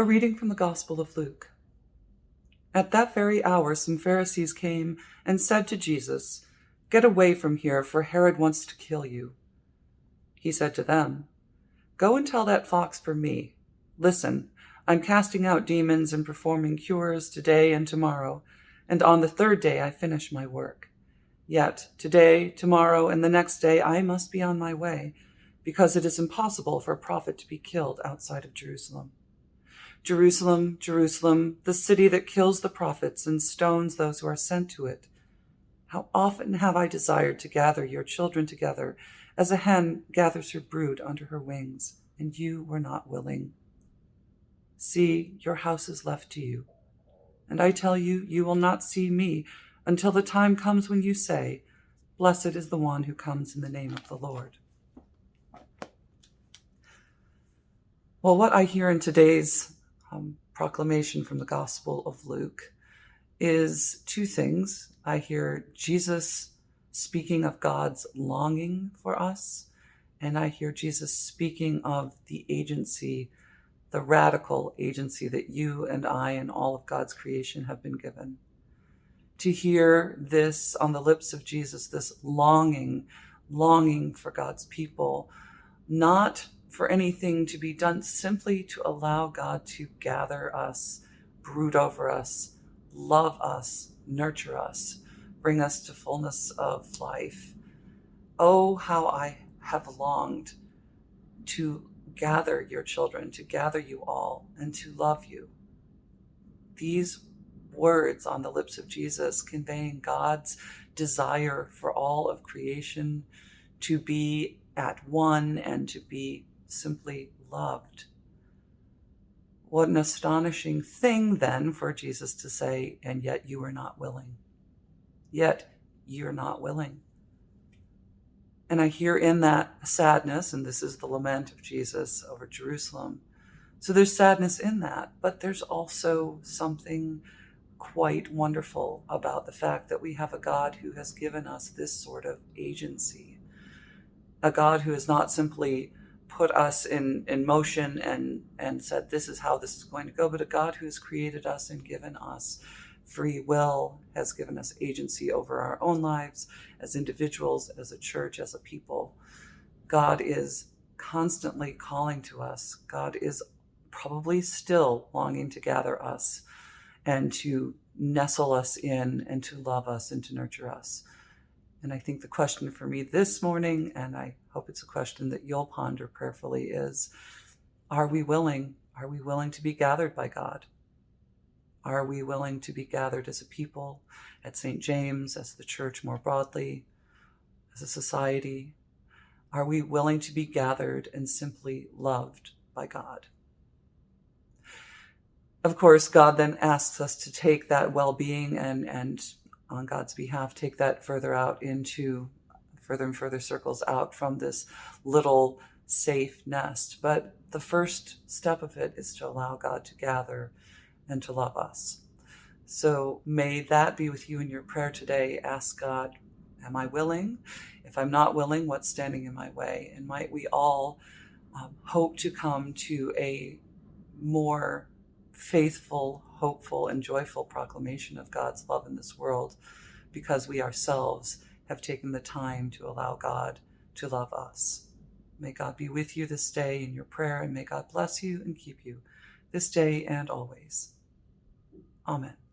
reading from the Gospel of Luke. At that very hour, some Pharisees came and said to Jesus, "Get away from here, for Herod wants to kill you." He said to them, "Go and tell that fox for me. Listen, I'm casting out demons and performing cures today and tomorrow, and on the third day I finish my work. Yet today, tomorrow, and the next day I must be on my way, because it is impossible for a prophet to be killed outside of Jerusalem. Jerusalem, Jerusalem, the city that kills the prophets and stones those who are sent to it. How often have I desired to gather your children together as a hen gathers her brood under her wings, and you were not willing. See, your house is left to you. And I tell you, you will not see me until the time comes when you say, 'Blessed is the one who comes in the name of the Lord.'" Well, what I hear in today's proclamation from the Gospel of Luke is two things. I hear Jesus speaking of God's longing for us, and I hear Jesus speaking of the agency, the radical agency that you and I and all of God's creation have been given. To hear this on the lips of Jesus, this longing for God's people, not for anything to be done, simply to allow God to gather us, brood over us, love us, nurture us, bring us to fullness of life. Oh, how I have longed to gather your children, to gather you all, and to love you. These words on the lips of Jesus conveying God's desire for all of creation to be at one and to be simply loved. What an astonishing thing then for Jesus to say, "And yet you are not willing. Yet you're not willing." And I hear in that sadness, and this is the lament of Jesus over Jerusalem. So there's sadness in that, but there's also something quite wonderful about the fact that we have a God who has given us this sort of agency. A God who has not simply put us in motion and said, "This is how this is going to go," but a God who has created us and given us free will, has given us agency over our own lives as individuals, as a church, as a people. God is constantly calling to us. God is probably still longing to gather us and to nestle us in and to love us and to nurture us. And I think the question for me this morning, and I hope it's a question that you'll ponder prayerfully, is, are we willing? Are we willing to be gathered by God? Are we willing to be gathered as a people, at St. James, as the church more broadly, as a society? Are we willing to be gathered and simply loved by God? Of course, God then asks us to take that well-being and on God's behalf, take that further out into further and further circles out from this little safe nest. But the first step of it is to allow God to gather and to love us. So may that be with you in your prayer today. Ask God, am I willing? If I'm not willing, what's standing in my way? And might we all hope to come to a more faithful, hopeful, and joyful proclamation of God's love in this world, because we ourselves have taken the time to allow God to love us. May God be with you this day in your prayer, and may God bless you and keep you this day and always. Amen.